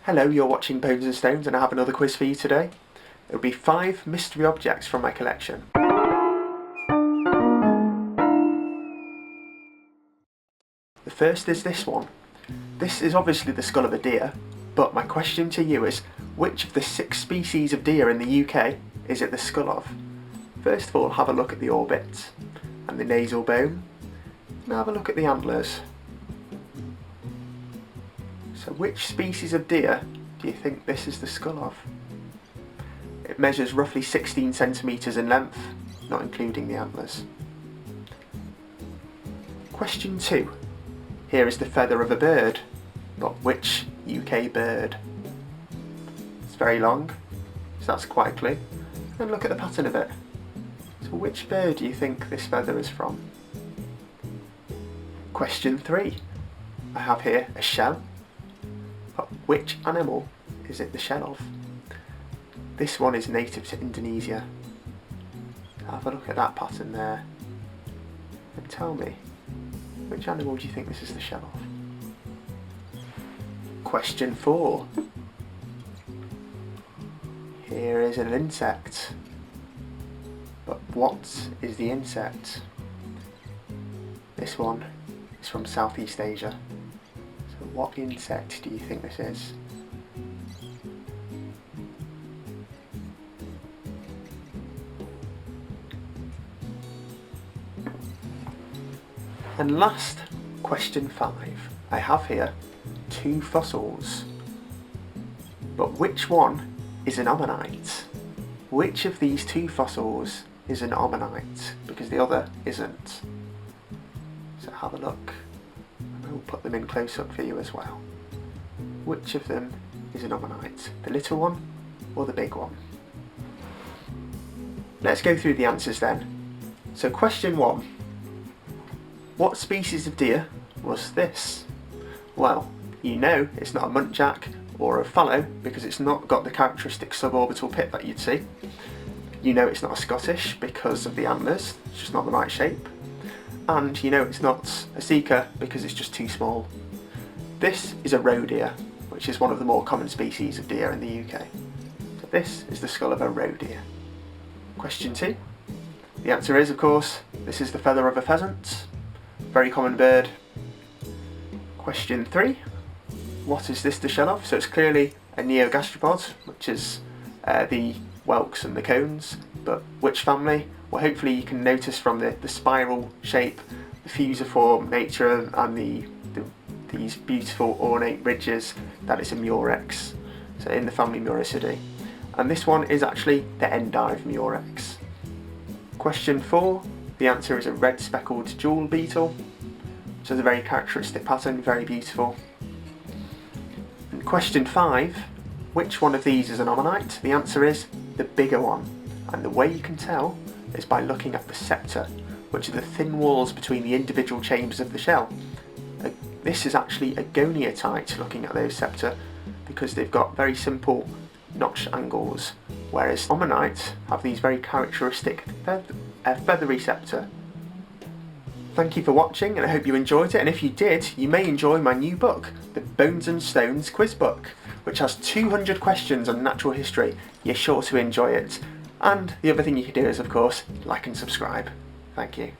Hello, you're watching Bones and Stones and I have another quiz for you today. It'll be 5 mystery objects from my collection. The first is this one. This is obviously the skull of a deer, but my question to you is, which of the 6 species of deer in the UK is it the skull of? First of all, have a look at the orbit and the nasal bone. Now have a look at the antlers. So which species of deer do you think this is the skull of? It measures roughly 16 centimetres in length, not including the antlers. Question 2. Here is the feather of a bird, but which UK bird? It's very long, so that's quite a clue. And look at the pattern of it. So which bird do you think this feather is from? Question 3. I have here a shell. But which animal is it the shell of? This one is native to Indonesia. Have a look at that pattern there. And tell me, which animal do you think this is the shell of? Question 4. Here is an insect. But what is the insect? This one is from Southeast Asia. So what insect do you think this is? And last, question 5. I have here 2 fossils. But which one is an ammonite? Which of these 2 fossils is an ammonite? Because the other isn't. So have a look. We'll put them in close up for you as well. Which of them is an ammonite? The little one or the big one? Let's go through the answers then. So question 1. What species of deer was this? Well, you know it's not a muntjac or a fallow because it's not got the characteristic suborbital pit that you'd see. You know it's not a Scottish because of the antlers, it's just not the right shape. And you know it's not a sika because it's just too small. This is a roe deer, which is one of the more common species of deer in the UK. So this is the skull of a roe deer. Question 2. The answer is, of course, this is the feather of a pheasant. Very common bird. Question 3. What is this the shell of? So it's clearly a neogastropod, which is the whelks and the cones, but which family? Well, hopefully you can notice from the spiral shape, the fusiform nature and these beautiful ornate ridges that it's a murex, so in the family Muricidae. And this one is actually the endive murex. Question 4. The answer is a red speckled jewel beetle, which has a very characteristic pattern, very beautiful. And question 5, which one of these is an ammonite? The answer is the bigger one, and the way you can tell is by looking at the septa, which are the thin walls between the individual chambers of the shell. This is actually a goniatite, looking at those septa, because they've got very simple notch angles, whereas ammonites have these very characteristic feathery septa. Thank you for watching, and I hope you enjoyed it, and if you did, you may enjoy my new book, the Bones and Stones quiz book, which has 200 questions on natural history. You're sure to enjoy it. And the other thing you can do is, of course, like and subscribe. Thank you.